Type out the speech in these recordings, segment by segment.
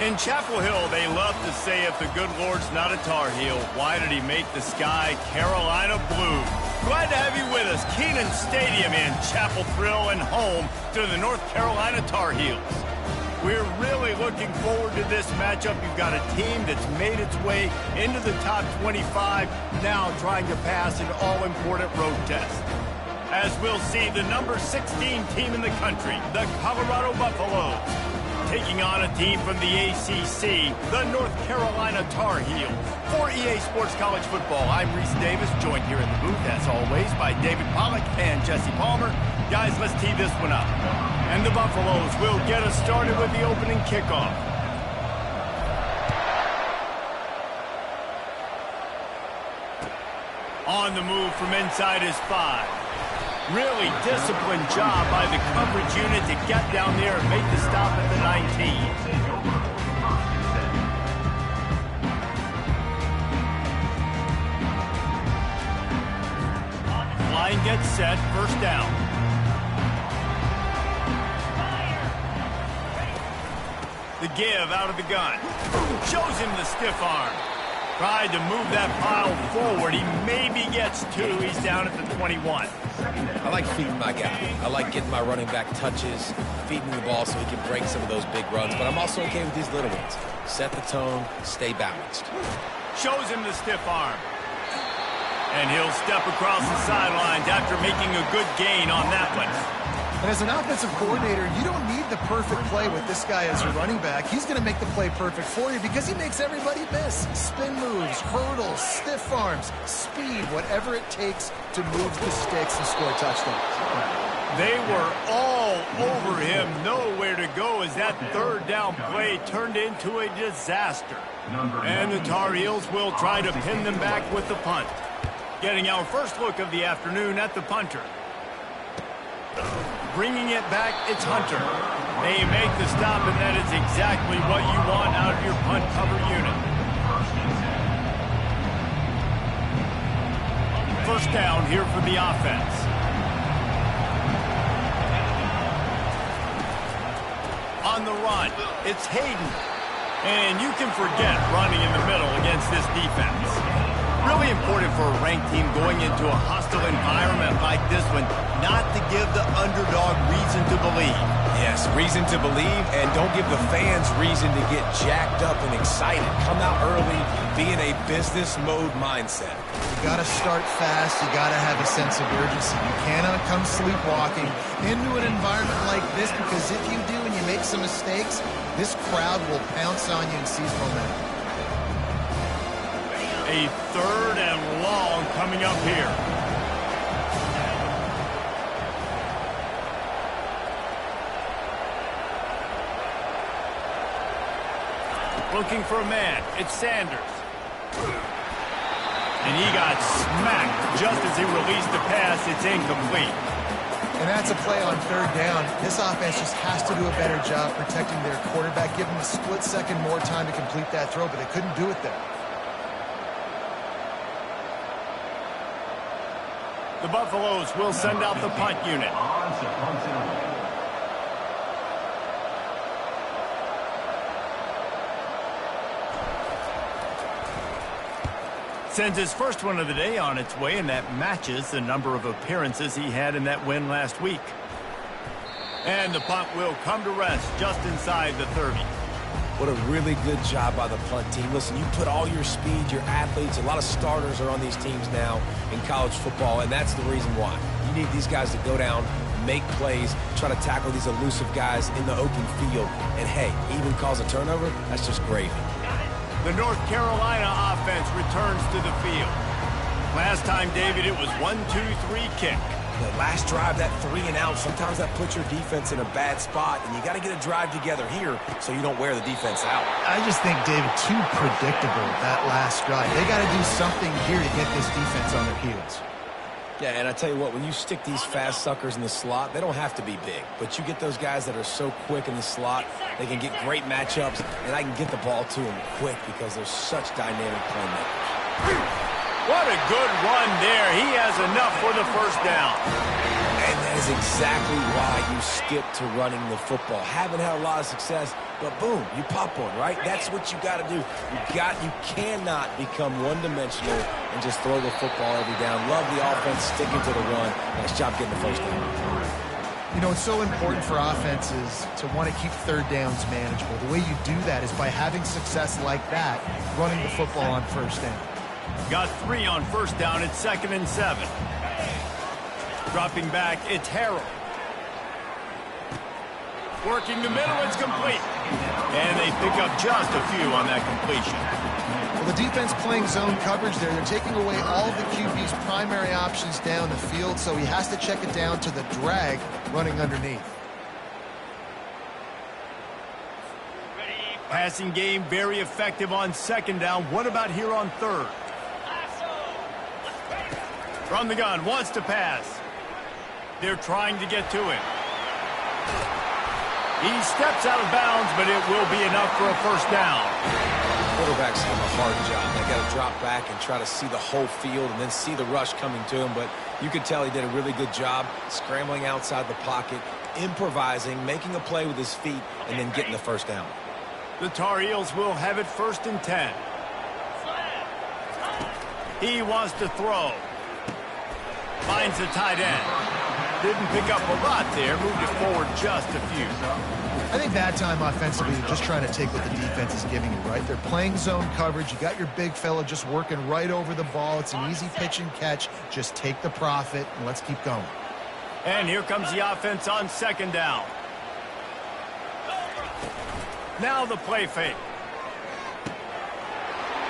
In Chapel Hill, they love to say if the good Lord's not a Tar Heel, why did he make the sky Carolina blue? Glad to have you with us. Kenan Stadium in Chapel Thrill and home to the North Carolina Tar Heels. We're really looking forward to this matchup. You've got a team that's made its way into the top 25, now trying to pass an all-important road test. As we'll see, the number 16 team in the country, the Colorado Buffaloes, taking on a team from the ACC, the North Carolina Tar Heels. For EA Sports College Football, I'm Reese Davis, joined here in the booth, as always, by David Pollack and Jesse Palmer. Guys, let's tee this one up. And the Buffaloes will get us started with the opening kickoff. On the move from inside is 5. Really disciplined job by the coverage unit to get down there and make the stop at the 19. Line gets set, first down. The give out of the gun. Shows him the stiff arm. Tried to move that pile forward. He maybe gets 2. He's down at the 21. I like feeding my guy. I like getting my running back touches, feeding the ball so he can break some of those big runs. But I'm also okay with these little ones. Set the tone, stay balanced. Shows him the stiff arm. And he'll step across the sidelines after making a good gain on that one. And as an offensive coordinator, you don't need the perfect play with this guy as your running back. He's going to make the play perfect for you because he makes everybody miss. Spin moves, hurdles, stiff arms, speed, whatever it takes to move the sticks and score touchdowns. They were all over him. Nowhere to go as that third down play turned into a disaster. And the Tar Heels will try to pin them back with the punt. Getting our first look of the afternoon at the punter. Bringing it back, it's Hunter. They make the stop, and that is exactly what you want out of your punt cover unit. First down here for the offense. On the run, it's Hayden. And you can forget running in the middle against this defense. Really important for a ranked team going into a hostile environment like this one, not to give the underdog reason to believe. Yes, reason to believe, and don't give the fans reason to get jacked up and excited. Come out early, be in a business mode mindset. You got to start fast. You got to have a sense of urgency. You cannot come sleepwalking into an environment like this, because if you do and you make some mistakes, this crowd will pounce on you and seize momentum. A third and long coming up here. Looking for a man. It's Sanders. And he got smacked just as he released the pass. It's incomplete. And that's a play on third down. This offense just has to do a better job protecting their quarterback. Give them a split second more time to complete that throw, but they couldn't do it there. The Buffaloes will send out the punt unit. Sends his first one of the day on its way, and that matches the number of appearances he had in that win last week. And the punt will come to rest just inside the 30. What a really good job by the punt team. Listen, you put all your speed, your athletes, a lot of starters are on these teams now in college football, and that's the reason why. You need these guys to go down, make plays, try to tackle these elusive guys in the open field, and hey, even cause a turnover, that's just gravy. The North Carolina offense returns to the field. Last time, David, it was 1-2-3 kick. The last drive, that 3 and out, sometimes that puts your defense in a bad spot, and you got to get a drive together here so you don't wear the defense out. I just think, David, too predictable, that last drive. They got to do something here to get this defense on their heels. Yeah, and I tell you what, when you stick these fast suckers in the slot, they don't have to be big. But you get those guys that are so quick in the slot, they can get great matchups, and I can get the ball to them quick because they're such dynamic playmakers. What a good run there. He has enough for the first down. And then is exactly why you skip to running the football. Haven't had a lot of success, but boom, you pop one, right? That's what you got to do. You cannot become one-dimensional and just throw the football every down. Love the offense sticking to the run. Nice job getting the first down. You know, it's so important for offenses to want to keep third downs manageable. The way you do that is by having success like that, running the football on first down. Got 3 on first down. It's 2nd and 7. Dropping back, it's Harrell. Working the middle, it's complete. And they pick up just a few on that completion. Well, the defense playing zone coverage there. They're taking away all of the QB's primary options down the field, so he has to check it down to the drag running underneath. Passing game very effective on 2nd down. What about here on 3rd? From the gun, wants to pass. They're trying to get to him. He steps out of bounds, but it will be enough for a first down. Quarterbacks have a hard job. They got to drop back and try to see the whole field and then see the rush coming to him. But you could tell he did a really good job scrambling outside the pocket, improvising, making a play with his feet, and then getting the first down. The Tar Heels will have it 1st and 10. He wants to throw. Finds the tight end. Didn't pick up a lot there. Moved it forward just a few. I think that time offensively, you're just trying to take what the defense is giving you, right? They're playing zone coverage. You got your big fella just working right over the ball. It's an easy pitch and catch. Just take the profit, and let's keep going. And here comes the offense on 2nd down. Now the play fake.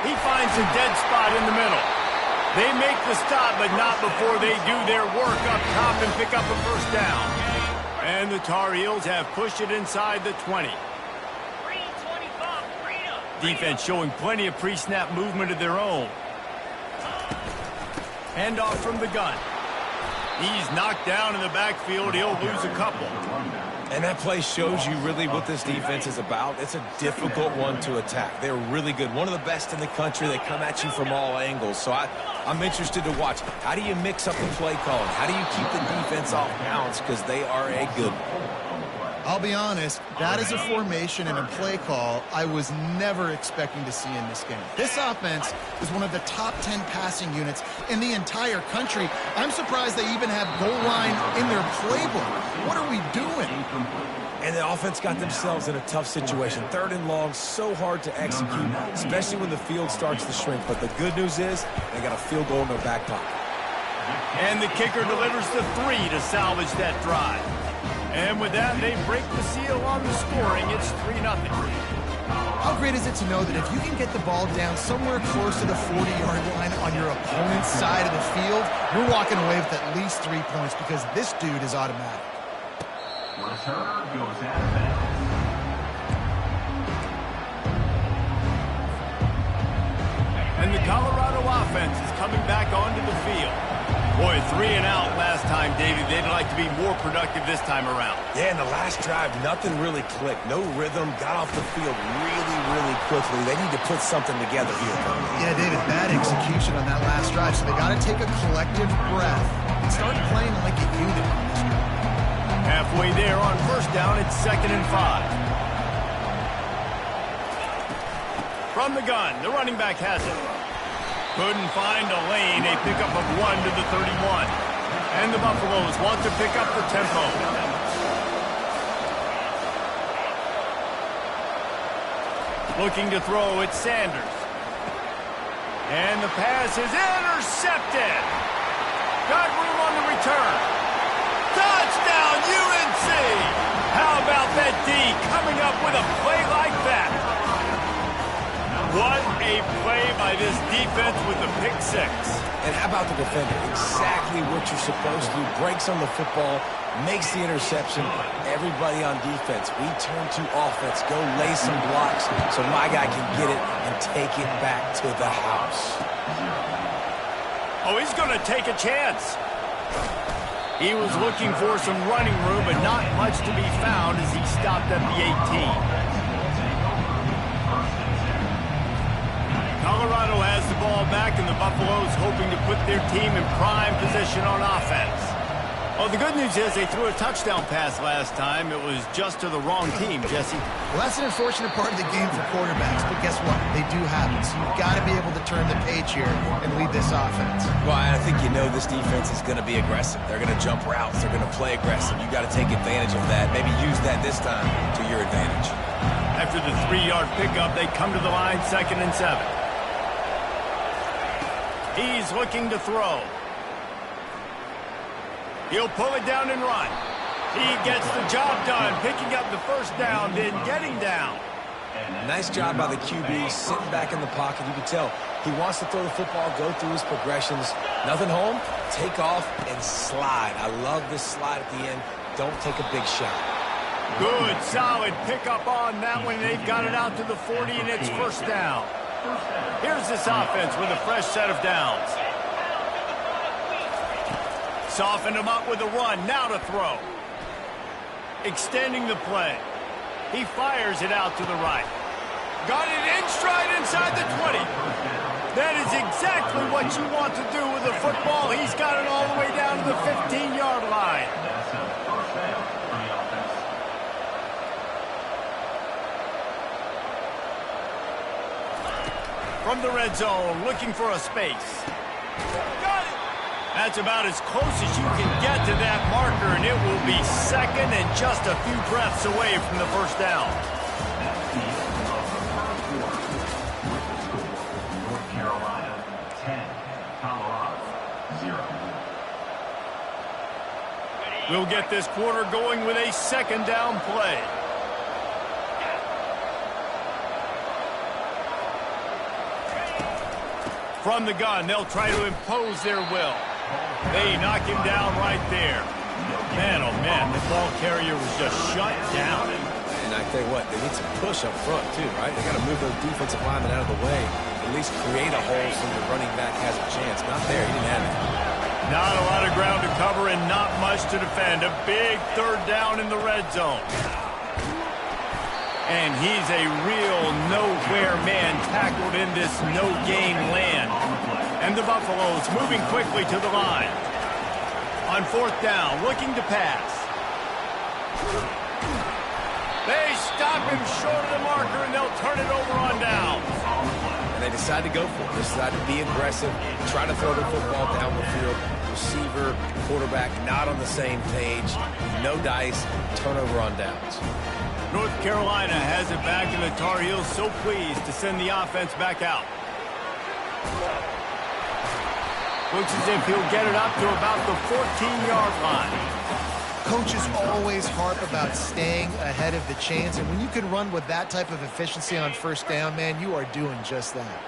He finds a dead spot in the middle. They make the stop, but not before they do their work up top and pick up a first down. And the Tar Heels have pushed it inside the 20. Defense showing plenty of pre-snap movement of their own. Handoff from the gun. He's knocked down in the backfield. He'll lose a couple. And that play shows you really what this defense is about. It's a difficult one to attack. They're really good. One of the best in the country. They come at you from all angles. So I'm interested to watch. How do you mix up the play calling? How do you keep the defense off balance? Because they are a good one. I'll be honest, that is a formation and a play call I was never expecting to see in this game. This offense is one of the top 10 passing units in the entire country. I'm surprised they even have goal line in their playbook. What are we doing? And the offense got themselves in a tough situation. 3rd and long, so hard to execute, especially when the field starts to shrink. But the good news is they got a field goal in their back pocket. And the kicker delivers the 3 to salvage that drive. And with that, they break the seal on the scoring. It's 3-0. How great is it to know that if you can get the ball down somewhere close to the 40-yard line on your opponent's side of the field, you're walking away with at least 3 points because this dude is automatic. Returner goes out of bounds. And the Colorado offense is coming back onto the field. Boy, 3 and out last time, Davey. They'd like to be more productive this time around. Yeah, in the last drive, nothing really clicked. No rhythm, got off the field really, really quickly. They need to put something together here. Yeah, David, bad execution on that last drive, so they got to take a collective breath and start playing like a unit. Halfway there on first down, it's 2nd and 5. From the gun, the running back has it. Couldn't find a lane. A pickup of 1 to the 31. And the Buffaloes want to pick up the tempo. Looking to throw, it's Sanders. And the pass is intercepted. Got room on the return. Touchdown, UNC! How about that D coming up with a play like that? What a play by this defense with the pick 6. And how about the defender? Exactly what you're supposed to. Breaks on the football, makes the interception. Everybody on defense, we turn to offense. Go lay some blocks so my guy can get it and take it back to the house. Oh, he's going to take a chance. He was looking for some running room, but not much to be found as he stopped at the 18. Colorado has the ball back, and the Buffaloes hoping to put their team in prime position on offense. Well, the good news is they threw a touchdown pass last time. It was just to the wrong team, Jesse. Well, that's an unfortunate part of the game for quarterbacks, but guess what? They do happen, so you've got to be able to turn the page here and lead this offense. Well, I think you know this defense is going to be aggressive. They're going to jump routes. They're going to play aggressive. You got to take advantage of that. Maybe use that this time to your advantage. After the 3-yard pickup, they come to the line, 2nd and 7. He's looking to throw. He'll pull it down and run. He gets the job done, picking up the first down, then getting down. Nice job by the QB, sitting back in the pocket. You can tell he wants to throw the football, go through his progressions. Nothing home, take off, and slide. I love this slide at the end. Don't take a big shot. Good, solid pickup on that one. They've got it out to the 40, and it's first down. Here's this offense with a fresh set of downs. Softened him up with a run, now to throw. Extending the play. He fires it out to the right. Got it in stride inside the 20. That is exactly what you want to do with the football. He's got it all the way down to the 15-yard line. From the red zone, looking for a space. Got it! That's about as close as you can get to that marker, and it will be 2nd and just a few breaths away from the first down. North Carolina 10, Colorado 0. We'll get this quarter going with a 2nd down play. From the gun, they'll try to impose their will. They knock him down right there. Man, oh man, the ball carrier was just shut down. And I tell you what, they need some push up front too, right? They got to move those defensive linemen out of the way. At least create a hole so the running back has a chance. Not there, he didn't have it. Not a lot of ground to cover and not much to defend. A big 3rd down in the red zone. And he's a real nowhere man tackled in this no-gain land. And the Buffaloes moving quickly to the line. On 4th down, looking to pass. They stop him short of the marker, and they'll turn it over on down. And they decide to go for it. They decide to be aggressive, try to throw the football down the field. Receiver, quarterback, not on the same page. No dice, turnover on downs. North Carolina has it back, and the Tar Heels so pleased to send the offense back out. Looks as if he'll get it up to about the 14-yard line. Coaches always harp about staying ahead of the chains, and when you can run with that type of efficiency on 1st down, man, you are doing just that.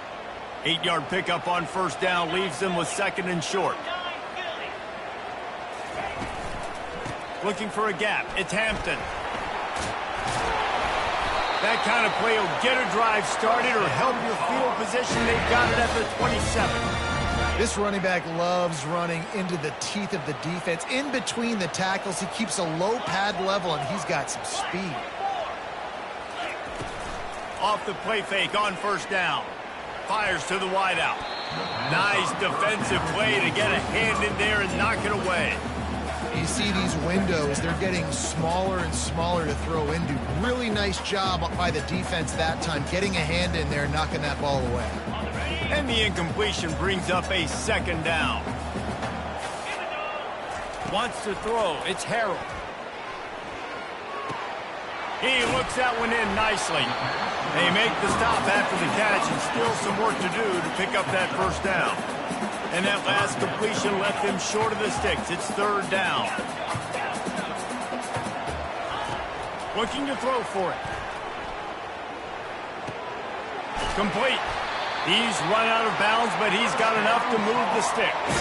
8-yard pickup on 1st down leaves them with 2nd and short. Looking for a gap. It's Hampton. That kind of play will get a drive started or help your field position. They've got it at the 27. This running back loves running into the teeth of the defense. In between the tackles, he keeps a low pad level, and he's got some speed. Off the play fake on 1st down. Fires to the wideout. Nice defensive play to get a hand in there and knock it away. You see these windows, they're getting smaller and smaller to throw into. Really nice job by the defense that time, getting a hand in there and knocking that ball away. And the incompletion brings up a 2nd down. Wants to throw. It's Harold. He looks that one in nicely. They make the stop after the catch, and still some work to do to pick up that 1st down. And that last completion left them short of the sticks. It's 3rd down. Looking to throw for it. Complete. He's run out of bounds, but he's got enough to move the sticks.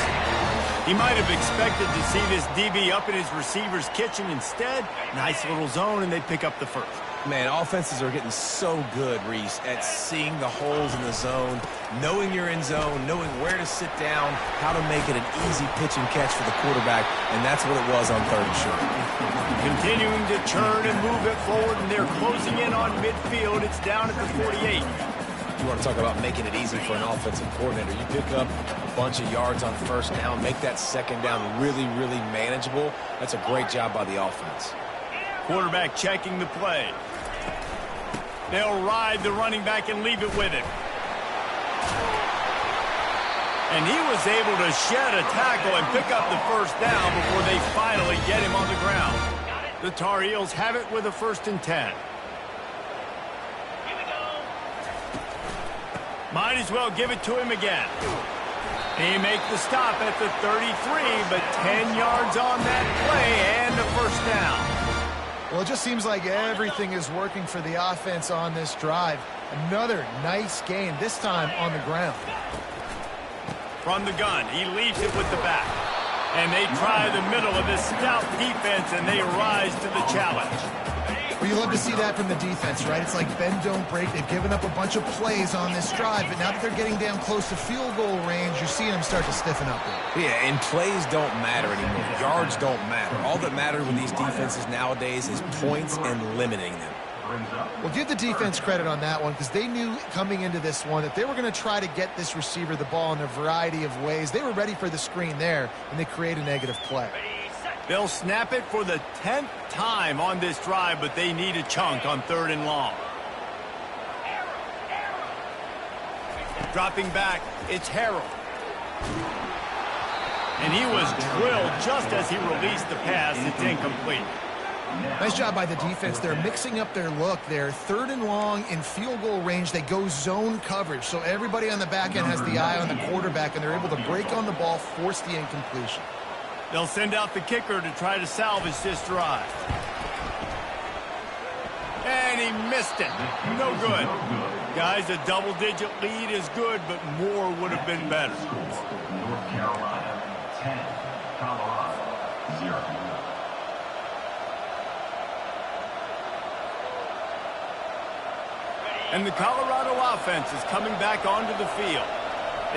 He might have expected to see this DB up in his receiver's kitchen. Instead, nice little zone, and they pick up the 1st. Man, offenses are getting so good, Reese, at seeing the holes in the zone, knowing you're in zone, knowing where to sit down, how to make it an easy pitch and catch for the quarterback, and that's what it was on 3rd and short. Continuing to churn and move it forward, and they're closing in on midfield. It's down at the 48. You want to talk about making it easy for an offensive coordinator. You pick up a bunch of yards on first down, make that second down really, really manageable. That's a great job by the offense. Quarterback checking the play. They'll ride the running back and leave it with him. And he was able to shed a tackle and pick up the first down before they finally get him on the ground. The Tar Heels have it with a 1st and 10. Might as well give it to him again. He makes the stop at the 33, but 10 yards on that play and a 1st down. Well, it just seems like everything is working for the offense on this drive. Another nice game, this time on the ground. From the gun, he leaves it with the back. And they try the middle of this stout defense, and they rise to the challenge. Well, you love to see that from the defense, right? It's like bend, don't break. They've given up a bunch of plays on this drive, but now that they're getting down close to field goal range, you're seeing them start to stiffen up there. Yeah, and plays don't matter anymore. Yards don't matter. All that matters with these defenses nowadays is points and limiting them. Well, give the defense credit on that one because they knew coming into this one that they were going to try to get this receiver the ball in a variety of ways. They were ready for the screen there, and they create a negative play. They'll snap it for the 10th time on this drive, but they need a chunk on 3rd and long. Dropping back, it's Harold. And he was drilled just as he released the pass. It's incomplete. Nice job by the defense. They're mixing up their look there. 3rd and long in field goal range. They go zone coverage. So everybody on the back end has the eye on the quarterback, and they're able to break on the ball, force the incompletion. They'll send out the kicker to try to salvage this drive. And he missed it. No good. Guys, a double-digit lead is good, but more would have been better. North Carolina 10, Colorado 0. And the Colorado offense is coming back onto the field.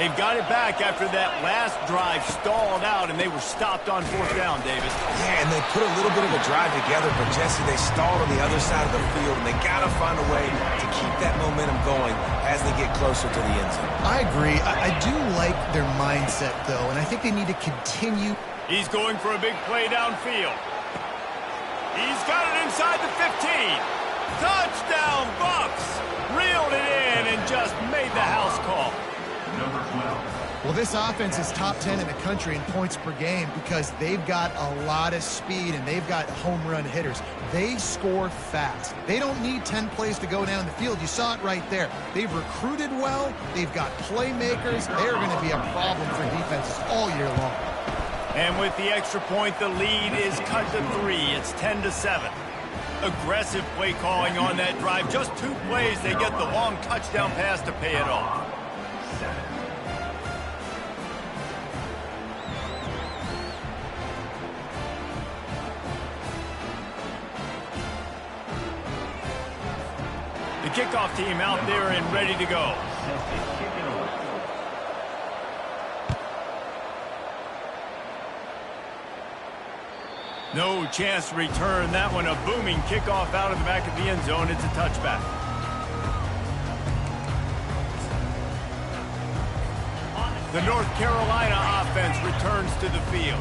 They've got it back after that last drive stalled out, and they were stopped on 4th down, David. Yeah, and they put a little bit of a drive together, but, Jesse, they stalled on the other side of the field, and they got to find a way to keep that momentum going as they get closer to the end zone. I agree. I do like their mindset, though, and I think they need to continue. He's going for a big play downfield. He's got it inside the 15. Touchdown, Bucks! Reeled it in and just made the house call. Number 12. Well, this offense is top 10 in the country in points per game because they've got a lot of speed and they've got home run hitters. They score fast. They don't need 10 plays to go down the field. You saw it right there. They've recruited well. They've got playmakers. They're going to be a problem for defenses all year long. And with the extra point, the lead is cut to 3. It's 10-7. Aggressive play calling on that drive. Just 2 plays, they get the long touchdown pass to pay it off. 7. The kickoff team out there and ready to go. No chance to return that one. A booming kickoff out of the back of the end zone. It's a touchback. The North Carolina offense returns to the field.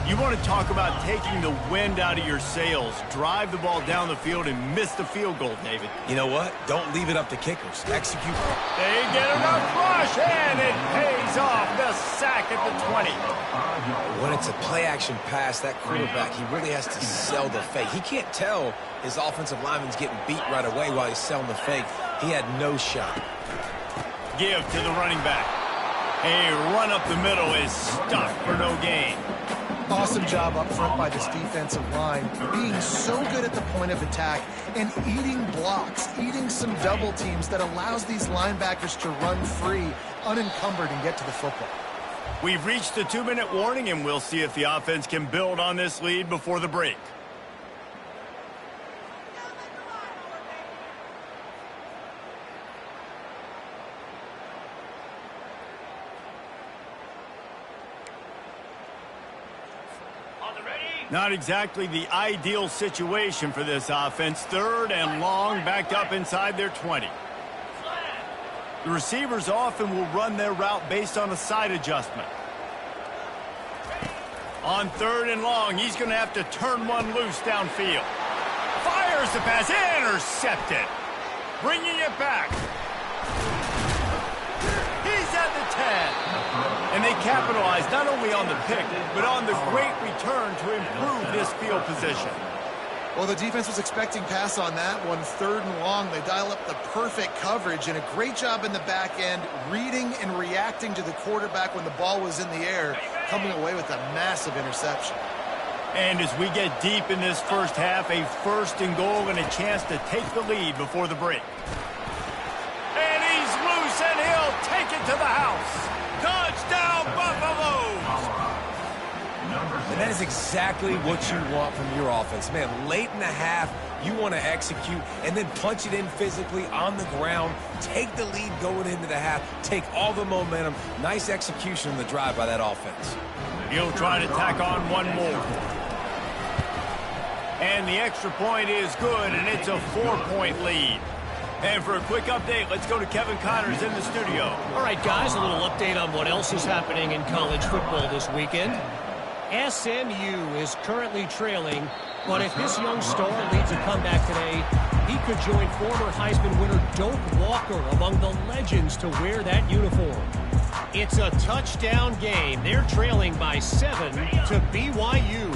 You want to talk about taking the wind out of your sails. Drive the ball down the field and miss the field goal, David. You know what? Don't leave it up to kickers. Execute. They get enough rush, and it pays off. The sack at the 20. When it's a play-action pass, that quarterback, he really has to sell the fake. He can't tell his offensive lineman's getting beat right away while he's selling the fake. He had no shot. Give to the running back. A run up the middle is stuffed for no gain. Awesome job up front by this defensive line, being so good at the point of attack and eating blocks, eating some double teams that allows these linebackers to run free, unencumbered, and get to the football. We've reached the 2-minute warning, and we'll see if the offense can build on this lead before the break. Not exactly the ideal situation for this offense. 3rd and long, backed up inside their 20. The receivers often will run their route based on a side adjustment. On 3rd and long, he's going to have to turn one loose downfield. Fires the pass, intercepted. Bringing it back. He's at the 10. And they capitalize not only on the pick, but on the great return to improve this field position. Well, the defense was expecting pass on that one. 3rd and long, they dial up the perfect coverage and a great job in the back end, reading and reacting to the quarterback when the ball was in the air, coming away with a massive interception. And as we get deep in this first half, a 1st and goal and a chance to take the lead before the break. And he's loose, and he'll take it to the house. Touchdown, Buffalo! And that is exactly what you want from your offense. Man, late in the half, you want to execute and then punch it in physically on the ground, take the lead going into the half, take all the momentum. Nice execution on the drive by that offense. He'll try to tack on one more. And the extra point is good, and it's a 4-point lead. And for a quick update, let's go to Kevin Connors in the studio. All right, guys, a little update on what else is happening in college football this weekend. SMU is currently trailing, but if this young star leads a comeback today, he could join former Heisman winner Doak Walker among the legends to wear that uniform. It's a touchdown game. They're trailing by 7 to BYU.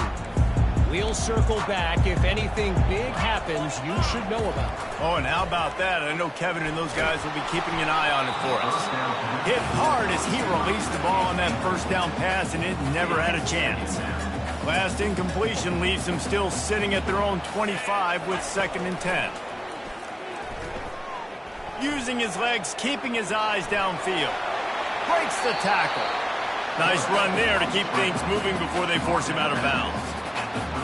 We'll circle back. If anything big happens, you should know about it. Oh, and how about that? I know Kevin and those guys will be keeping an eye on it for us. Hit hard as he released the ball on that 1st down pass, and it never had a chance. Last incompletion leaves them still sitting at their own 25 with 2nd and 10. Using his legs, keeping his eyes downfield. Breaks the tackle. Nice run there to keep things moving before they force him out of bounds.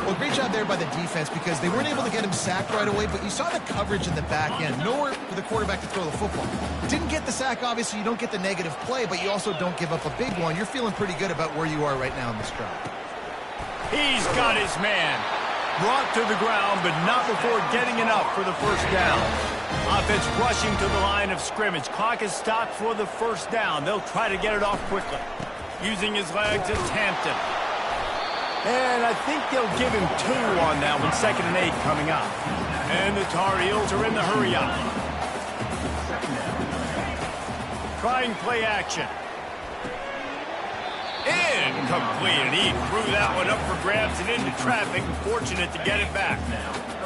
Well, great job there by the defense because they weren't able to get him sacked right away, but you saw the coverage in the back end. Nowhere for the quarterback to throw the football. Didn't get the sack, obviously. You don't get the negative play, but you also don't give up a big one. You're feeling pretty good about where you are right now in this drive. He's got his man. Brought to the ground, but not before getting enough for the 1st down. Offense rushing to the line of scrimmage. Clock is stopped for the 1st down. They'll try to get it off quickly. Using his legs, it's Hampton. And I think they'll give him 2 on that one. 2nd and 8 coming up. And the Tarheels are in the hurry-up. Trying play action. Incomplete. And he threw that one up for grabs and into traffic. Fortunate to get it back.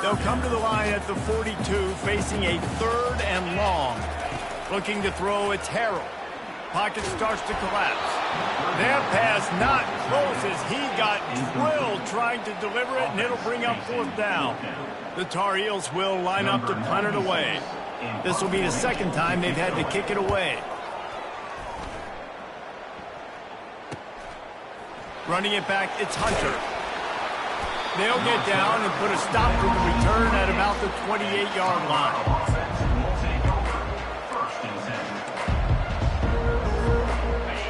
They'll come to the line at the 42, facing a 3rd and long. Looking to throw, it's Harrell. Pocket starts to collapse. That pass not close as he got drilled trying to deliver it, and it'll bring up 4th down. The Tar Heels will line up to punt it away. This will be the 2nd time they've had to kick it away. Running it back, it's Hunter. They'll get down and put a stop to the return at about the 28-yard line.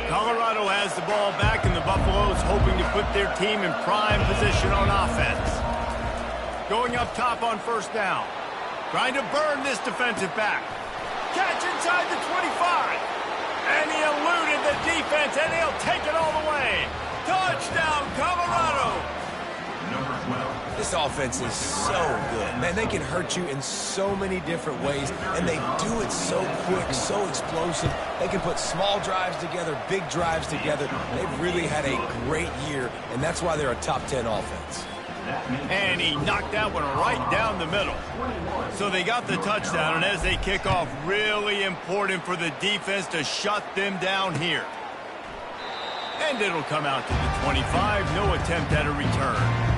Colorado has the ball back, and the Buffaloes hoping to put their team in prime position on offense. Going up top on 1st down. Trying to burn this defensive back. Catch inside the 25. And he eluded the defense, and he'll take it all the way. Touchdown, Colorado! This offense is so good. Man, they can hurt you in so many different ways, and they do it so quick, so explosive. They can put small drives together, big drives together. They've really had a great year, and that's why they're a top 10 offense. And he knocked that one right down the middle. So they got the touchdown, and as they kick off, really important for the defense to shut them down here. And it'll come out to the 25. No attempt at a return.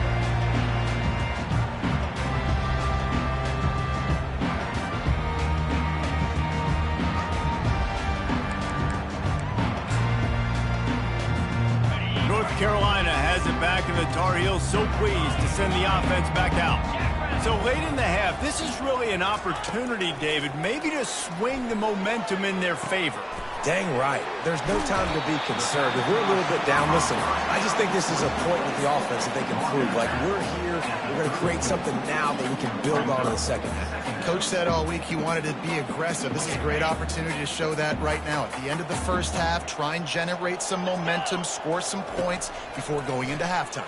North Carolina has it back, and the Tar Heels so pleased to send the offense back out. So late in the half, this is really an opportunity, David, maybe to swing the momentum in their favor. Dang right. There's no time to be concerned. If we're a little bit down, listen, I just think this is a point with the offense that they can prove. Like, we're here, we're going to create something now that we can build on in the 2nd half. Coach said all week he wanted to be aggressive. This is a great opportunity to show that right now. At the end of the first half, try and generate some momentum, score some points before going into halftime.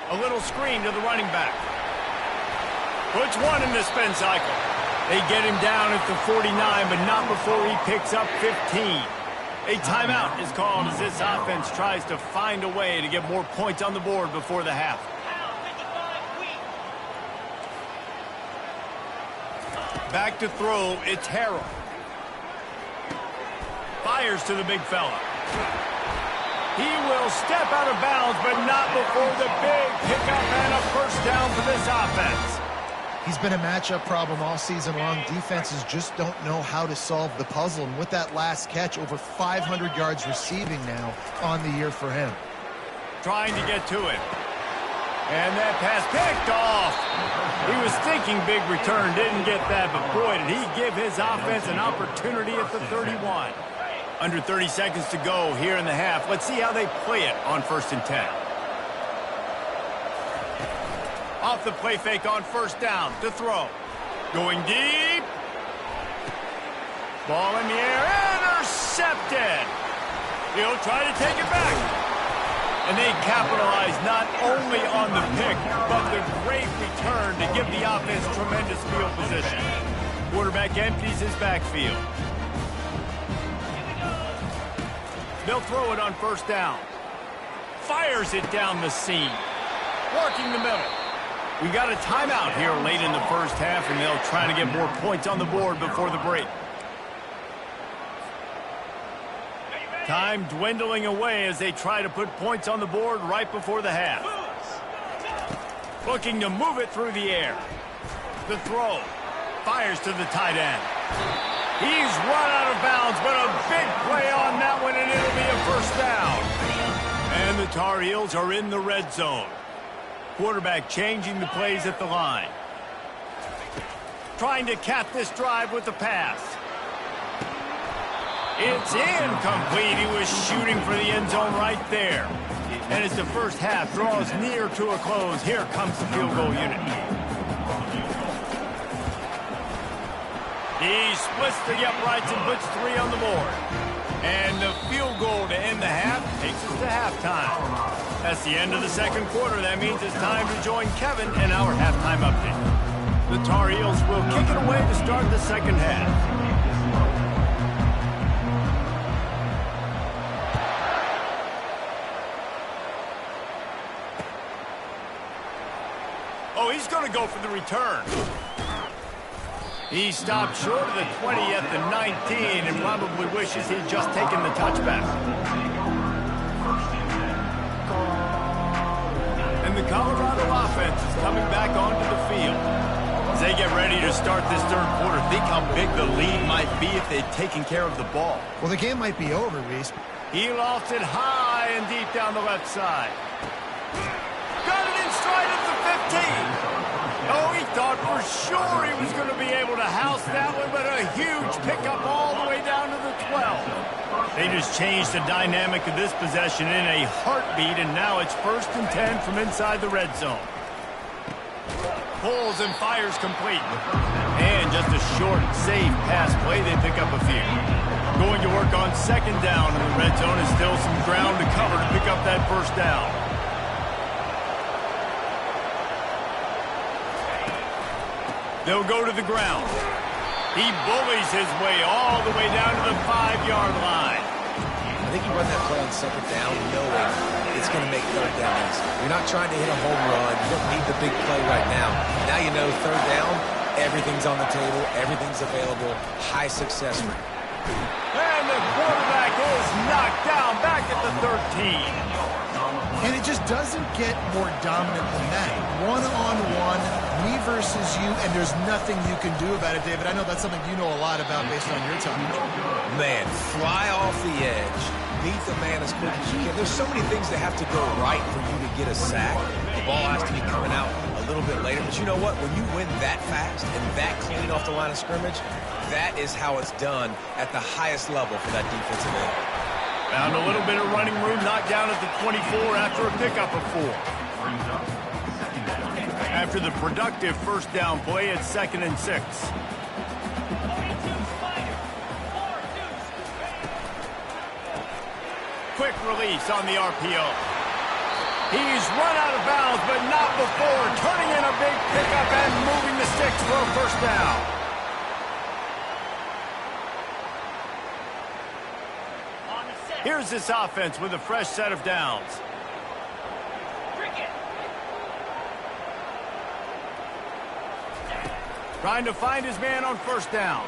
A little screen to the running back. Puts one in the spin cycle. They get him down at the 49, but not before he picks up 15. A timeout is called as this offense tries to find a way to get more points on the board before the half. Back to throw, it's Harrell. Fires to the big fella. He will step out of bounds, but not before the big pickup and a first down for this offense. He's been a matchup problem all season long. Defenses just don't know how to solve the puzzle. And with that last catch, over 500 yards receiving now on the year for him. Trying to get to it. And that pass picked off. He was thinking big return, didn't get that, but boy, did he give his offense an opportunity at the 31. Under 30 seconds to go here in the half. Let's see how they play it on 1st and 10. Off the play fake on first down to throw. Going deep. Ball in the air. Intercepted. He'll try to take it back. And they capitalize not only on the pick, but the great return to give the offense tremendous field position. Quarterback empties his backfield. They'll throw it on first down. Fires it down the seam. Working the middle. We got a timeout here late in the first half, and they'll try to get more points on the board before the break. Time dwindling away as they try to put points on the board right before the half. Looking to move it through the air. The throw. Fires to the tight end. He's run out of bounds, but a big play on that one, and it'll be a first down. And the Tar Heels are in the red zone. Quarterback changing the plays at the line. Trying to cap this drive with the pass. It's incomplete. He was shooting for the end zone right there. And as the first half draws near to a close, here comes the field goal unit. He splits the uprights and puts 3 on the board. And the field goal to end the half takes us to halftime. That's the end of the second quarter. That means it's time to join Kevin in our halftime update. The Tar Heels will kick it away to start the second half. Oh, he's going to go for the return. He stopped short of the 20 at the 19 and probably wishes he'd just taken the touchback. And the Colorado offense is coming back onto the field. As they get ready to start this third quarter, think how big the lead might be if they'd taken care of the ball. Well, the game might be over, Reese. He lofts it high and deep down the left side. Got it in stride at the 15. Oh, he thought for sure he was going to be able to house that one, but a huge pickup all the way down to the 12. They just changed the dynamic of this possession in a heartbeat, and now it's 1st and 10 from inside the red zone. Pulls and fires complete. And just a short, safe pass play, they pick up a few. Going to work on 2nd down, and the red zone is still some ground to cover to pick up that first down. They'll go to the ground. He bullies his way all the way down to the 5-yard line. I think you run that play on 2nd down knowing it's going to make 3rd down easy. You're not trying to hit a home run. You don't need the big play right now. Now you know 3rd down, everything's on the table, everything's available, high success rate. And the quarterback is knocked down back at the 13. And it just doesn't get more dominant than that. One-on-one, me versus you, and there's nothing you can do about it, David. I know that's something you know a lot about based on your time. Man, fly off the edge, beat the man as quick as you can. There's so many things that have to go right for you to get a sack. The ball has to be coming out a little bit later. But you know what? When you win that fast and that clean off the line of scrimmage, that is how it's done at the highest level for that defensive end. Found a little bit of running room, knocked down at the 24 after a pickup of 4. after the productive first down play at 2nd and 6. Quick release on the RPO. He's run out of bounds, but not before turning in a big pickup and moving the sticks for a first down. Here's this offense with a fresh set of downs. Trying to find his man on first down.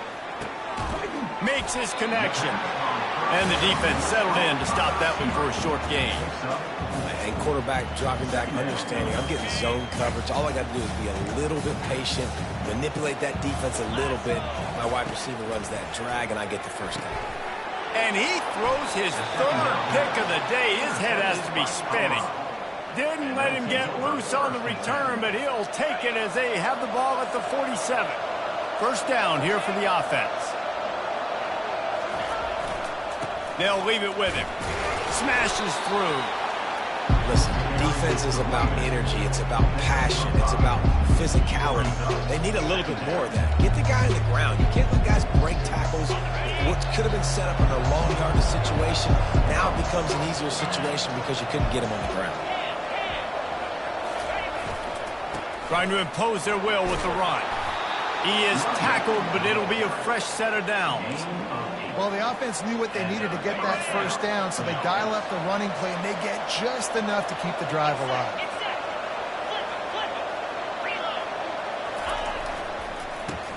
Makes his connection. And the defense settled in to stop that one for a short gain. And quarterback dropping back, understanding I'm getting zone coverage. All I got to do is be a little bit patient, manipulate that defense a little bit. My wide receiver runs that drag, and I get the first down. And he throws his third pick of the day. His head has to be spinning. Didn't let him get loose on the return, but he'll take it as they have the ball at the 47. First down here for the offense. They'll leave it with him. Smashes through. Listen, defense is about energy. It's about passion. It's about physicality. They need a little bit more of that. Get the guy on the ground. You can't let guys break tackles. What could have been set up in a long yardage situation, now it becomes an easier situation because you couldn't get him on the ground. Trying to impose their will with the run. He is tackled, but it'll be a fresh set of downs. Well, the offense knew what they needed to get that first down, so they dial up the running play, and they get just enough to keep the drive alive.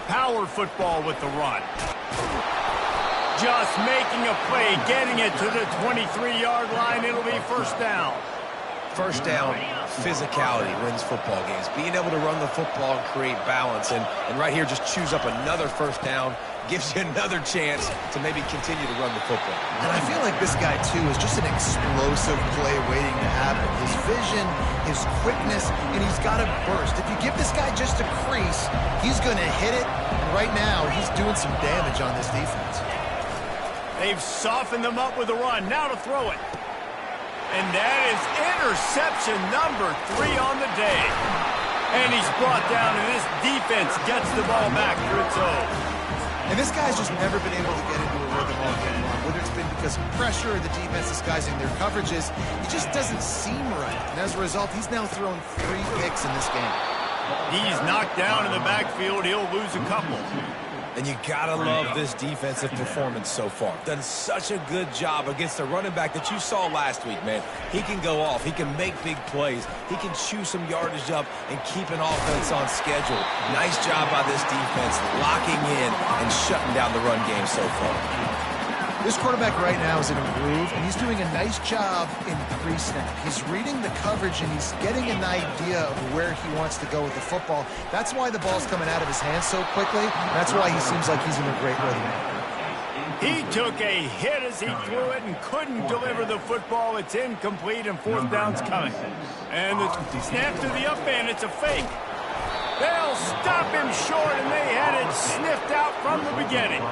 Power football with the run. Just making a play, getting it to the 23-yard line. It'll be first down. First down, physicality wins football games. Being able to run the football and create balance. And right here, just choose up another first down. Gives you another chance to maybe continue to run the football. And I feel like this guy, too, is just an explosive play waiting to happen. His vision, his quickness, and he's got a burst. If you give this guy just a crease, he's going to hit it. And right now, he's doing some damage on this defense. They've softened them up with a run. Now to throw it. And that is interception number 3 on the day. And he's brought down, and this defense gets the ball back for its own. And this guy's just never been able to get into a rhythm all game long. Whether it's been because of pressure or the defense disguising their coverages, he just doesn't seem right. And as a result, he's now thrown 3 picks in this game. He's knocked down in the backfield. He'll lose a couple. And you gotta love this defensive performance so far. Done such a good job against the running back that you saw last week, man. He can go off. He can make big plays. He can chew some yardage up and keep an offense on schedule. Nice job by this defense locking in and shutting down the run game so far. This quarterback right now is in a groove, and he's doing a nice job in pre-snap. He's reading the coverage, and he's getting an idea of where he wants to go with the football. That's why the ball's coming out of his hands so quickly. That's why he seems like he's in a great rhythm. He took a hit as he threw it and couldn't deliver the football. It's incomplete, and fourth down's coming. And the snap to the up end, it's a fake. They'll stop him short, and they had it sniffed out from the beginning.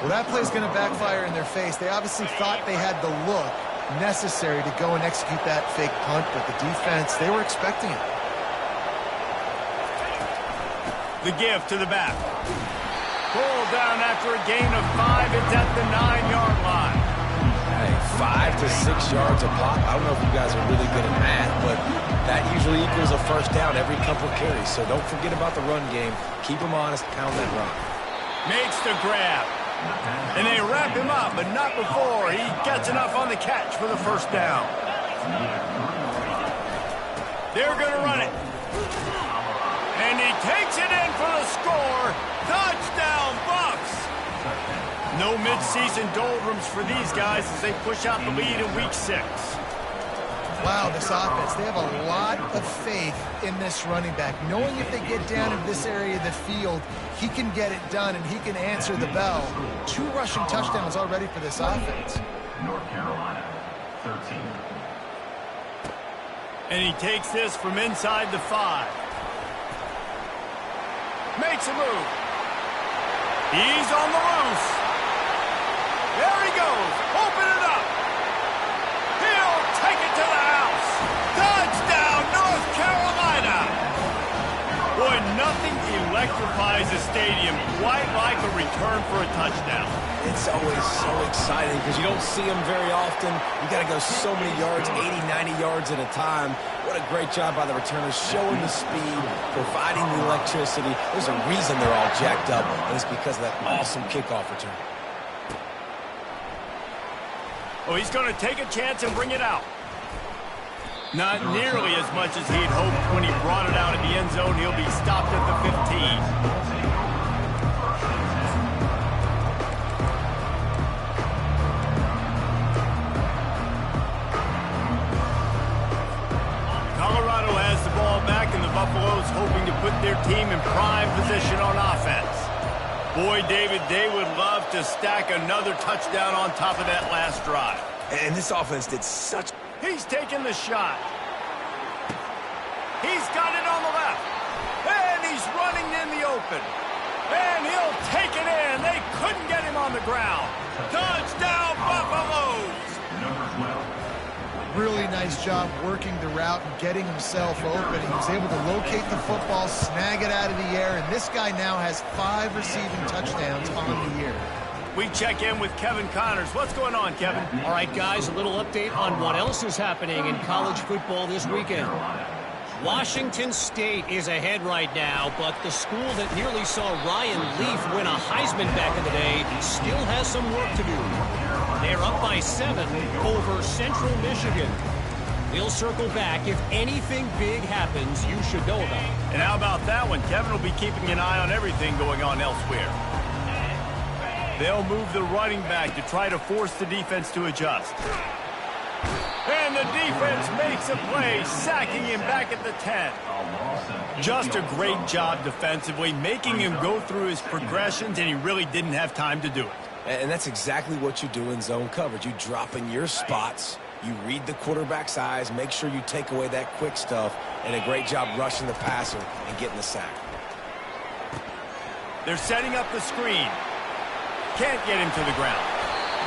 Well, that play's going to backfire in their face. They obviously thought they had the look necessary to go and execute that fake punt, but the defense, they were expecting it. The give to the back. Pulled down after a gain of 5. It's at the 9-yard line. Hey, 5 to 6 yards a pop. I don't know if you guys are really good at math, but that usually equals a first down every couple carries. So don't forget about the run game. Keep them honest. Pound that rock. Makes the grab. And they wrap him up, but not before he gets enough on the catch for the first down. They're going to run it. And he takes it in for the score. Touchdown, Bucks! No midseason doldrums for these guys as they push out the lead in Week 6. Wow, this offense, they have a lot of faith in this running back. Knowing if they get down in this area of the field, he can get it done and he can answer the bell. 2 rushing touchdowns already for this offense. North Carolina, 13. And he takes this from inside the 5. Makes a move. He's on the loose. There he goes. Open it up. He'll take it to the house. Touchdown, North Carolina. Nothing electrifies a stadium quite like a return for a touchdown. It's always so exciting because you don't see them very often. You got to go so many yards, 80, 90 yards at a time. What a great job by the returners, showing the speed, providing the electricity. There's a reason they're all jacked up, and it's because of that awesome kickoff return. Oh, he's going to take a chance and bring it out. Not nearly as much as he'd hoped when he brought it out in the end zone. He'll be stopped at the 15. Colorado has the ball back, and the Buffaloes hoping to put their team in prime position on offense. Boy, David, they would love to stack another touchdown on top of that last drive. And this offense did such... He's taking the shot. He's got it on the left. And he's running in the open. And he'll take it in. They couldn't get him on the ground. Touchdown, Buffaloes! Number 12. Really nice job working the route and getting himself open. He was able to locate the football, snag it out of the air, and this guy now has 5 receiving touchdowns on the year. We check in with Kevin Connors. What's going on, Kevin? All right, guys, a little update on what else is happening in college football this weekend. Washington State is ahead right now, but the school that nearly saw Ryan Leaf win a Heisman back in the day still has some work to do. They're up by 7 over Central Michigan. We'll circle back. If anything big happens, you should know about it. And how about that one? Kevin will be keeping an eye on everything going on elsewhere. They'll move the running back to try to force the defense to adjust. And the defense makes a play, sacking him back at the 10. Just a great job defensively, making him go through his progressions, and he really didn't have time to do it. And that's exactly what you do in zone coverage. You drop in your spots, you read the quarterback's eyes, make sure you take away that quick stuff, and a great job rushing the passer and getting the sack. They're setting up the screen. Can't get him to the ground.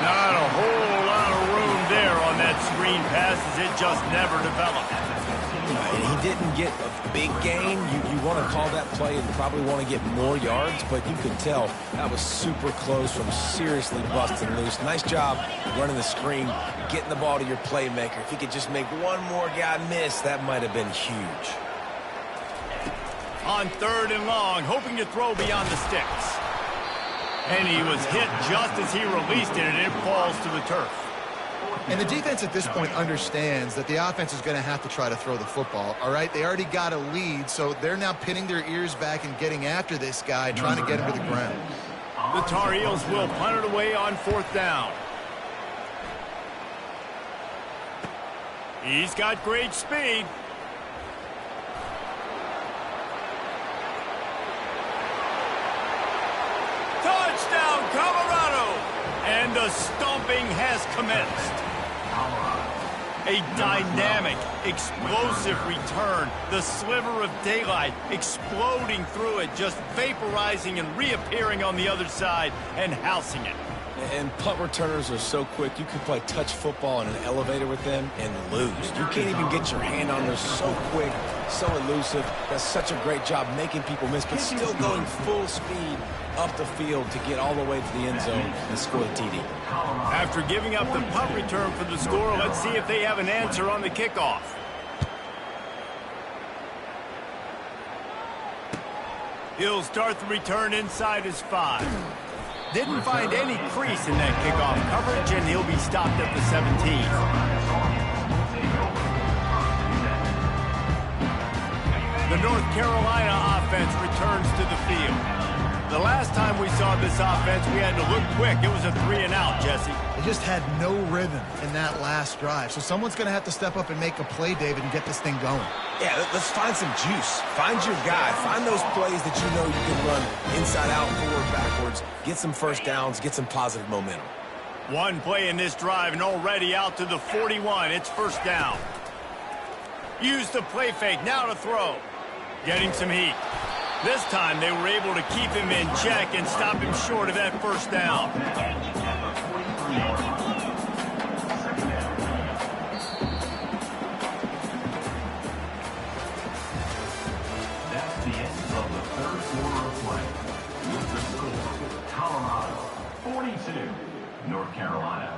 Not a whole lot of room there on that screen pass, as it just never developed. And he didn't get a big gain. You want to call that play and probably want to get more yards, but you could tell that was super close from seriously busting loose. Nice job running the screen, getting the ball to your playmaker. If he could just make one more guy miss, that might have been huge. On 3rd and long, hoping to throw beyond the sticks. And he was hit just as he released it, and it falls to the turf. And the defense at this point understands that the offense is going to have to try to throw the football, all right? They already got a lead, so they're now pinning their ears back and getting after this guy, trying to get him to the ground. The Tar Heels will punt it away on 4th down. He's got great speed. Touchdown, Colorado! And the stomping has commenced. A dynamic, explosive return. The sliver of daylight exploding through it, just vaporizing and reappearing on the other side and housing it. And punt returners are so quick, you could play touch football in an elevator with them and lose. You can't even get your hand on them, so quick, so elusive. Does such a great job making people miss, but still going full speed up the field to get all the way to the end zone and score the TD. After giving up the punt return for the score, let's see if they have an answer on the kickoff. He'll start the return inside his 5. Didn't find any crease in that kickoff coverage, and he'll be stopped at the 17. The North Carolina offense returns to the field. The last time we saw this offense, we had to look quick. It was a 3-and-out, Jesse. They just had no rhythm in that last drive. So someone's going to have to step up and make a play, David, and get this thing going. Yeah, let's find some juice. Find your guy. Find those plays that you know you can run inside out, forward, backwards. Get some first downs. Get some positive momentum. One play in this drive and already out to the 41. It's 1st down. Use the play fake. Now to throw. Getting some heat. This time they were able to keep him in check and stop him short of that 1st down. That's the end of the 42, North Carolina,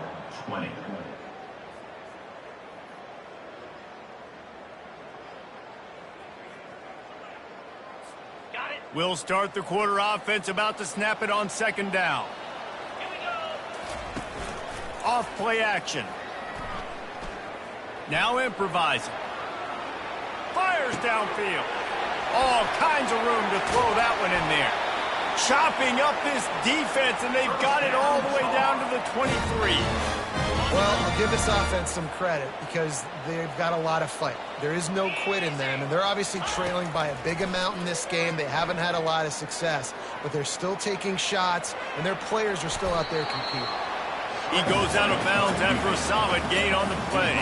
20. We'll start the quarter offense, about to snap it on second down. Here we go. Off play action. Now improvising. Fires downfield. All kinds of room to throw that one in there. Chopping up this defense, and they've got it all the way down to the 23. Well, I'll give this offense some credit because they've got a lot of fight. There is no quit in them, and they're obviously trailing by a big amount in this game. They haven't had a lot of success, but they're still taking shots, and their players are still out there competing. He goes out of bounds after a solid gain on the play.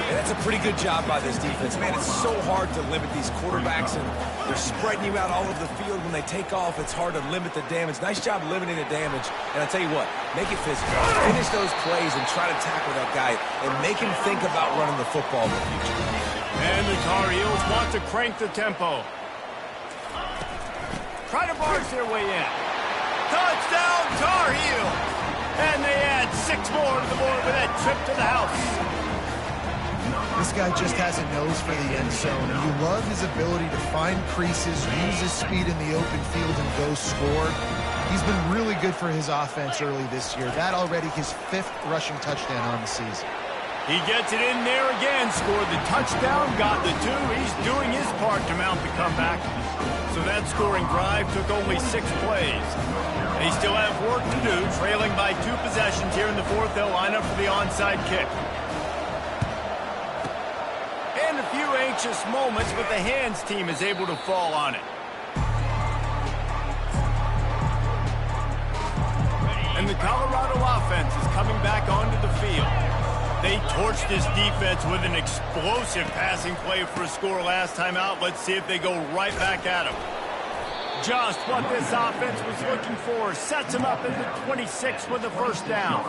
And that's a pretty good job by this defense. Man, it's so hard to limit these quarterbacks, and they're spreading you out all over the field. When they take off, it's hard to limit the damage. Nice job limiting the damage. And I'll tell you what, make it physical. Finish those plays and try to tackle that guy and make him think about running the football in the future. And the Tar Heels want to crank the tempo. Try to barge their way in. Touchdown, Tar Heels! And they add 6 more to the board with that trip to the house. This guy just has a nose for the end zone, and you love his ability to find creases, use his speed in the open field, and go score. He's been really good for his offense early this year. That already his 5th rushing touchdown on the season. He gets it in there again, scored the touchdown, got the 2. He's doing his part to mount the comeback. So that scoring drive took only 6 plays. They still have work to do, trailing by 2 possessions here in the 4th. They'll line up for the onside kick. And a few anxious moments, but the hands team is able to fall on it. And the Colorado offense is coming back onto the field. They torched this defense with an explosive passing play for a score last time out. Let's see if they go right back at him. Just what this offense was looking for. Sets him up in the 26 with the first down.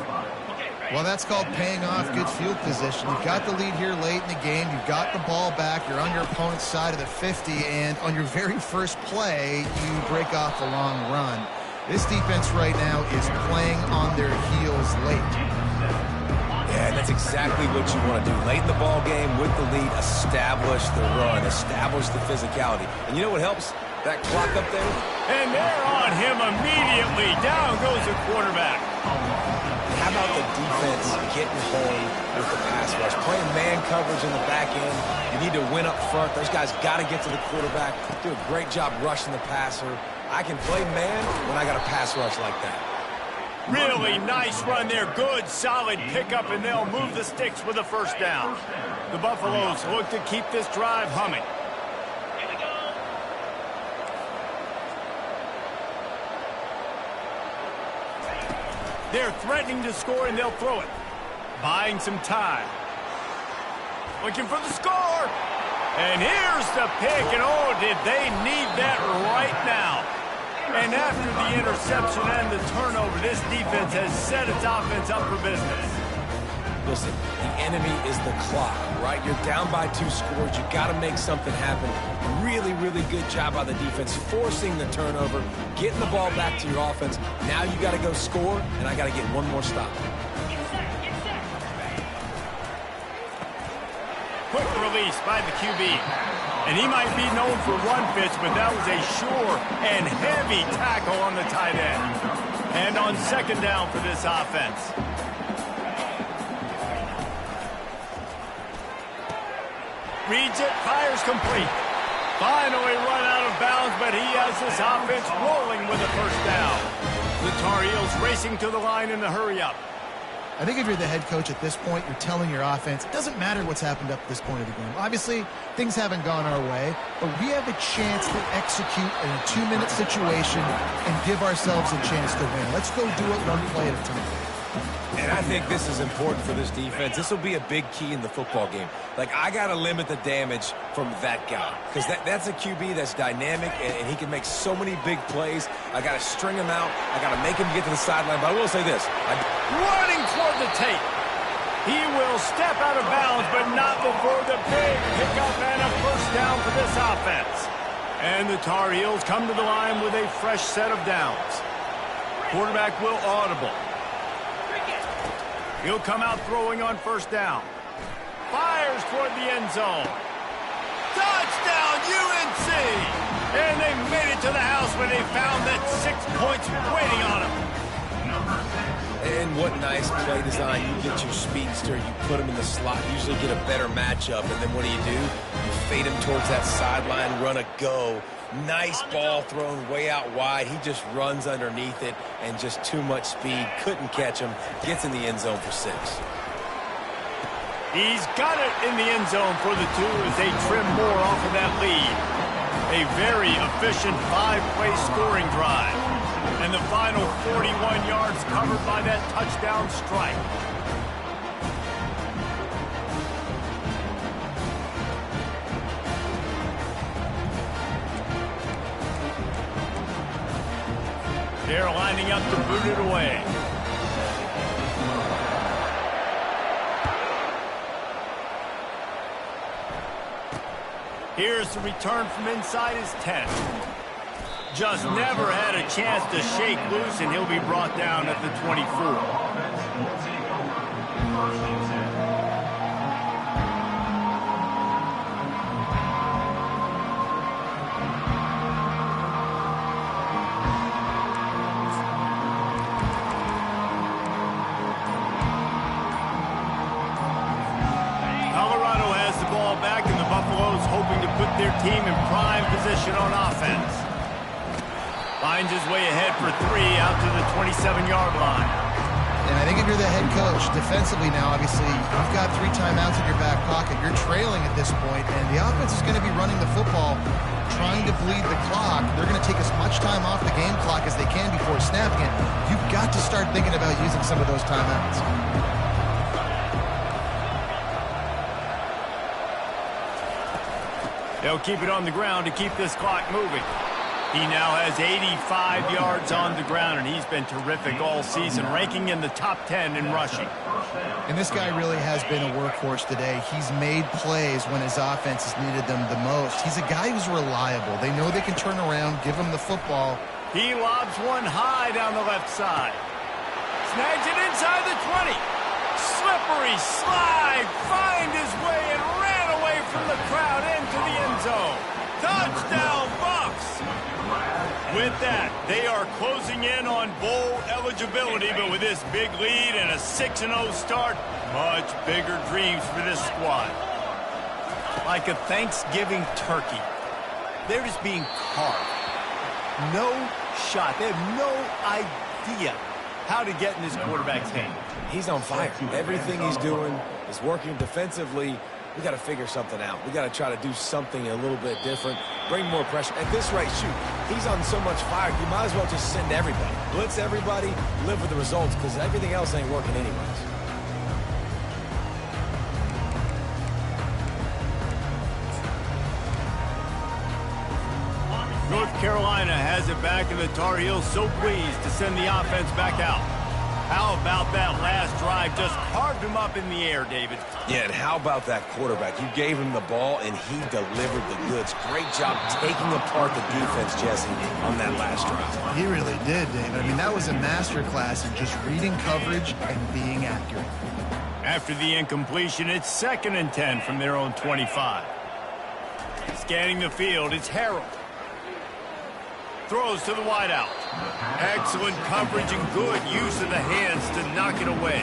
Well, that's called paying off good field position. You've got the lead here late in the game. You've got the ball back. You're on your opponent's side of the 50, and on your very first play, you break off a long run. This defense right now is playing on their heels late. Yeah, and that's exactly what you want to do. Late in the ball game with the lead, establish the run, establish the physicality. And you know what helps? That clock up there. And they're on him immediately. Down goes the quarterback. How about the defense getting home with the pass rush? Playing man coverage in the back end. You need to win up front. Those guys got to get to the quarterback. Do a great job rushing the passer. I can play man when I got a pass rush like that. Really nice run there. Good, solid pickup, and they'll move the sticks with a first down. The Buffaloes look to keep this drive humming. They're threatening to score, and they'll throw it. Buying some time. Looking for the score. And here's the pick, and oh, did they need that right now. And after the interception and the turnover, this defense has set its offense up for business. Listen, the enemy is the clock, right? You're down by 2 scores. You got to make something happen. Really, really good job by the defense, forcing the turnover, getting the ball back to your offense. Now you got to go score, and I got to get one more stop. Quick release by the QB. And he might be known for one pitch, but that was a sure and heavy tackle on the tight end. And on second down for this offense. Reads it, fires complete. Finally run out of bounds, but he has this offense rolling with a first down. The Tar Heels racing to the line in the hurry-up. I think if you're the head coach at this point, you're telling your offense, it doesn't matter what's happened up to this point of the game. Obviously, things haven't gone our way, but we have a chance to execute in a 2-minute situation and give ourselves a chance to win. Let's go do it one play at a time. And I think this is important for this defense. This will be a big key in the football game. Like, I got to limit the damage from that guy because that's a QB that's dynamic, and he can make so many big plays. I got to string him out. I got to make him get to the sideline. But I will say this. Running toward the tape. He will step out of bounds, but not before the big pickup and a first down for this offense. And the Tar Heels come to the line with a fresh set of downs. Quarterback will audible. He'll come out throwing on first down. Fires toward the end zone. Touchdown, UNC! And they made it to the house when they found that 6 points waiting on them. And what nice play design. You get your speedster, you put him in the slot, usually get a better matchup, and then what do? You fade him towards that sideline, run a go. Nice ball thrown way out wide. He just runs underneath it and just too much speed. Couldn't catch him. Gets in the end zone for 6. He's got it in the end zone for the 2 as they trim more off of that lead. A very efficient 5-play scoring drive. And the final 41 yards covered by that touchdown strike. They're lining up to boot it away. Here's the return from inside his 10. Just never had a chance to shake loose, and he'll be brought down at the 24. Hoping to put their team in prime position on offense. Finds his way ahead for 3 out to the 27-yard line. And I think if you're the head coach, defensively now, obviously, you've got 3 timeouts in your back pocket. You're trailing at this point, and the offense is going to be running the football, trying to bleed the clock. They're going to take as much time off the game clock as they can before snapping it. You've got to start thinking about using some of those timeouts. They'll keep it on the ground to keep this clock moving. He now has 85 yards on the ground, and he's been terrific all season, ranking in the top 10 in rushing. And this guy really has been a workhorse today. He's made plays when his offense has needed them the most. He's a guy who's reliable. They know they can turn around, give him the football. He lobs one high down the left side. Snags it inside the 20. Slippery slide, find his way and ran away from the crowd into the end zone. Touchdown, Bucks! With that, they are closing in on bowl eligibility, but with this big lead and a 6-0 start, much bigger dreams for this squad. Like a Thanksgiving turkey, they're just being carved. No shot. They have no idea how to get in this quarterback's hand. He's on fire. Everything he's doing is working defensively. We got to figure something out. We got to try to do something a little bit different, bring more pressure. At this rate, shoot, he's on so much fire, you might as well just send everybody. Blitz everybody, live with the results, because everything else ain't working anyways. North Carolina has it back, and the Tar Heels so pleased to send the offense back out. How about that last drive? Just carved him up in the air, David. Yeah, and how about that quarterback? You gave him the ball, and he delivered the goods. Great job taking apart the defense, Jesse, on that last drive. He really did, David. I mean, that was a masterclass in just reading coverage and being accurate. After the incompletion, it's 2nd and 10 from their own 25. Scanning the field, it's Harrell. Throws to the wideout. Excellent coverage and good use of the hands to knock it away.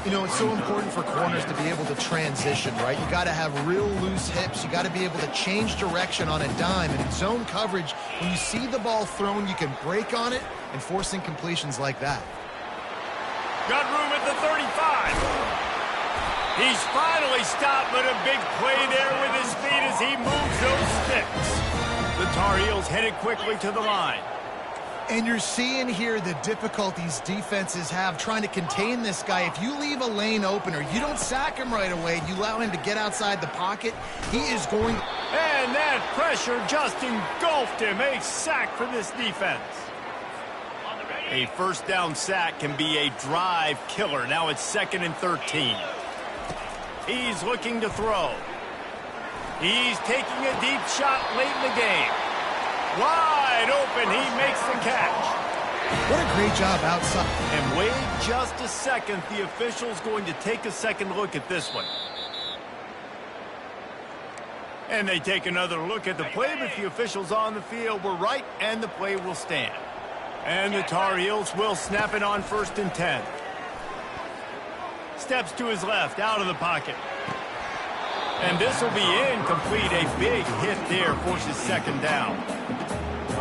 You know, it's so important for corners to be able to transition, right? You got to have real loose hips. You got to be able to change direction on a dime. And in zone coverage, when you see the ball thrown, you can break on it and force incompletions like that. Got room at the 35. He's finally stopped, but a big play there with his feet as he moves those sticks. The Tar Heels headed quickly to the line. And you're seeing here the difficulties defenses have trying to contain this guy. If you leave a lane open or you don't sack him right away, you allow him to get outside the pocket, he is going... And that pressure just engulfed him. A sack for this defense. A first down sack can be a drive killer. Now it's 2nd and 13. He's looking to throw. He's taking a deep shot late in the game. Wide open, he makes the catch. What a great job outside. And wait just a second. The official's going to take a second look at this one. And they take another look at the play, but the officials on the field were right, and the play will stand. And the Tar Heels will snap it on 1st and 10. Steps to his left, out of the pocket. And this will be incomplete. A big hit there forces 2nd down.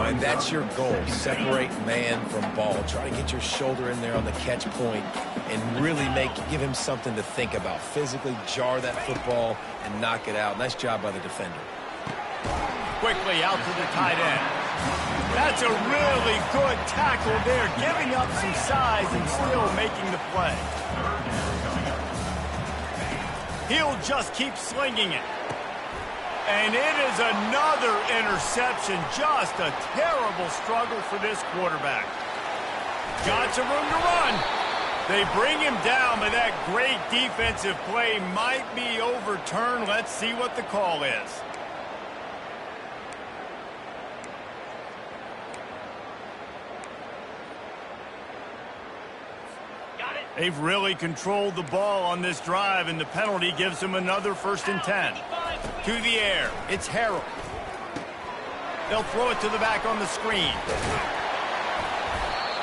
And that's your goal. Separate man from ball. Try to get your shoulder in there on the catch point and really give him something to think about. Physically jar that football and knock it out. Nice job by the defender. Quickly out to the tight end. That's a really good tackle there, giving up some size and still making the play. He'll just keep slinging it. And it is another interception. Just a terrible struggle for this quarterback. Got some room to run. They bring him down, but that great defensive play might be overturned. Let's see what the call is. They've really controlled the ball on this drive, and the penalty gives them another 1st and 10. To the air, it's Harrell. They'll throw it to the back on the screen.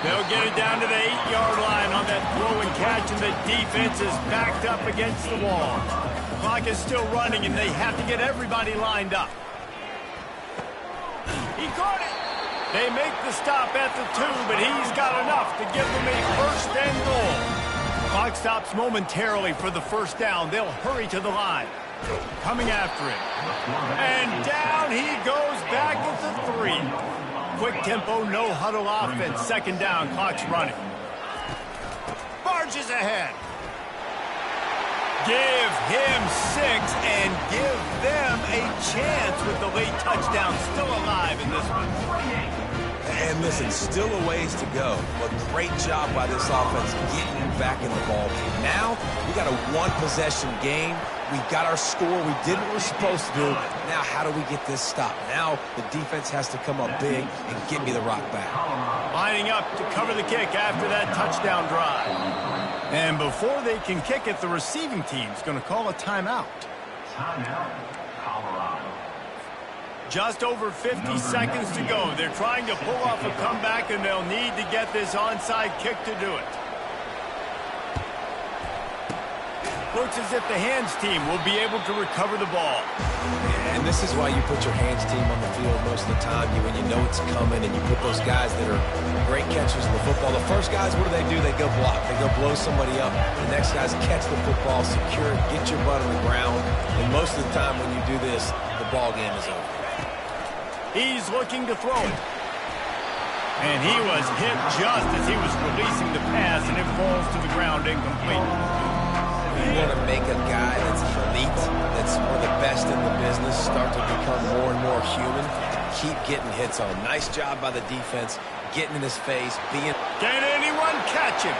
They'll get it down to the 8-yard line on that throw and catch, and the defense is backed up against the wall. Clock is still running, and they have to get everybody lined up. He caught it. They make the stop at the 2, but he's got enough to give them a 1st and goal. Clock stops momentarily for the 1st down. They'll hurry to the line. Coming after him. And down he goes back at the 3. Quick tempo, no huddle offense. 2nd down, clock's running. Barges ahead. Give him 6 and give them a chance with the late touchdown still alive in this one. And listen, still a ways to go, but great job by this offense getting back in the ball game. Now, we got a 1-possession game. We got our score. We did what we're supposed to do. Now, how do we get this stopped? Now, the defense has to come up big and get me the rock back. Lining up to cover the kick after that touchdown drive. And before they can kick it, the receiving team's going to call a timeout. Timeout, Colorado. Just over 50 seconds to go. They're trying to pull off a comeback, and they'll need to get this onside kick to do it. Looks as if the hands team will be able to recover the ball. And this is why you put your hands team on the field most of the time. When you know it's coming, and you put those guys that are great catchers of the football. The first guys, what do? They go block. They go blow somebody up. The next guys catch the football, secure it, get your butt on the ground. And most of the time when you do this, the ball game is over. He's looking to throw it. And he was hit just as he was releasing the pass, and it falls to the ground incomplete. You want to make a guy that's elite, that's one of the best in the business, start to become more and more human. Keep getting hits on him. Nice job by the defense, getting in his face, being... Can anyone catch him?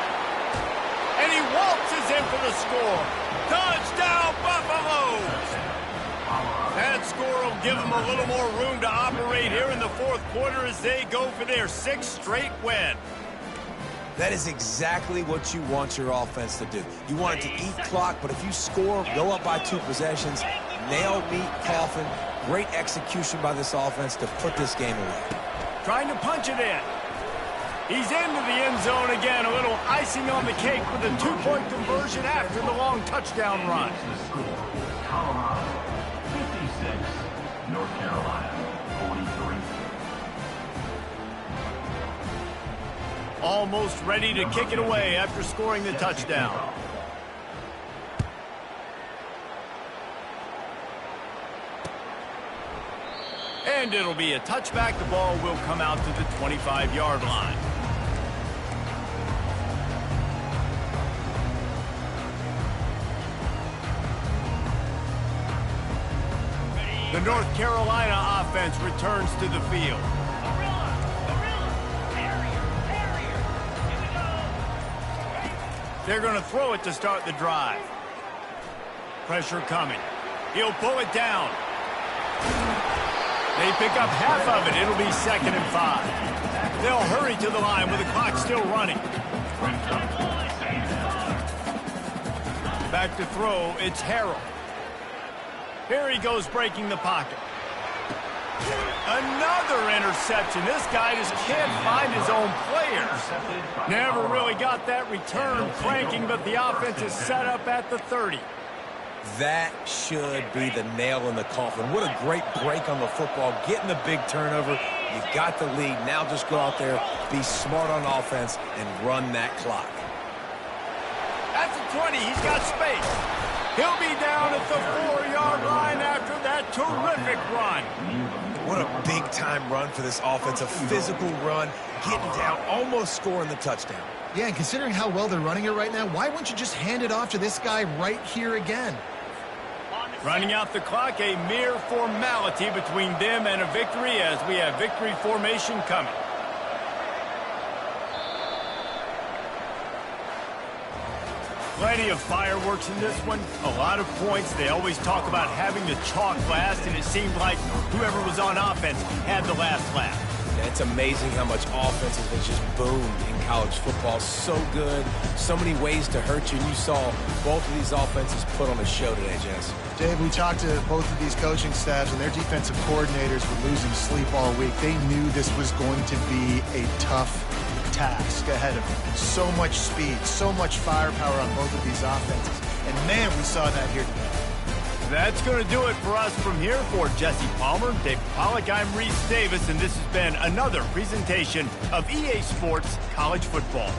And he waltzes in for the score. Touchdown, Buffaloes! That score will give them a little more room to operate here in the 4th quarter as they go for their 6th straight win. That is exactly what you want your offense to do. You want it to eat clock, but if you score, go up by 2 possessions, nail, meet, coffin. Great execution by this offense to put this game away. Trying to punch it in. He's into the end zone again. A little icing on the cake with a 2-point conversion after the long touchdown run. Colorado, 56. North Carolina, 43. Almost ready to kick it away after scoring the touchdown. And it'll be a touchback. The ball will come out to the 25-yard line. The North Carolina offense returns to the field. They're going to throw it to start the drive. Pressure coming. He'll pull it down. They pick up half of it. It'll be 2nd and 5. They'll hurry to the line with the clock still running. Back to throw, it's Harrell. Here he goes breaking the pocket. Another interception. This guy just can't find his own players. Never really got that return cranking, but the offense is set up at the 30. That should be the nail in the coffin. What a great break on the football. Getting the big turnover. You got the lead. Now just go out there, be smart on offense, and run that clock. That's the 20. He's got space. He'll be down at the 4-yard line after that terrific run. What a big-time run for this offense. A physical run, getting down, almost scoring the touchdown. Yeah, and considering how well they're running it right now, why wouldn't you just hand it off to this guy right here again? Running out the clock, a mere formality between them and a victory as we have victory formation coming. Plenty of fireworks in this one. A lot of points. They always talk about having the chalk last, and it seemed like whoever was on offense had the last laugh. Yeah, it's amazing how much offense has just boomed in college football. So good. So many ways to hurt you. And you saw both of these offenses put on a show today, Jess. Dave, we talked to both of these coaching staffs, and their defensive coordinators were losing sleep all week. They knew this was going to be a tough task ahead of them. So much speed, so much firepower on both of these offenses. And, man, we saw that here today. That's going to do it for us from here. For Jesse Palmer, Dave Pollack, I'm Reese Davis, and this has been another presentation of EA Sports College Football.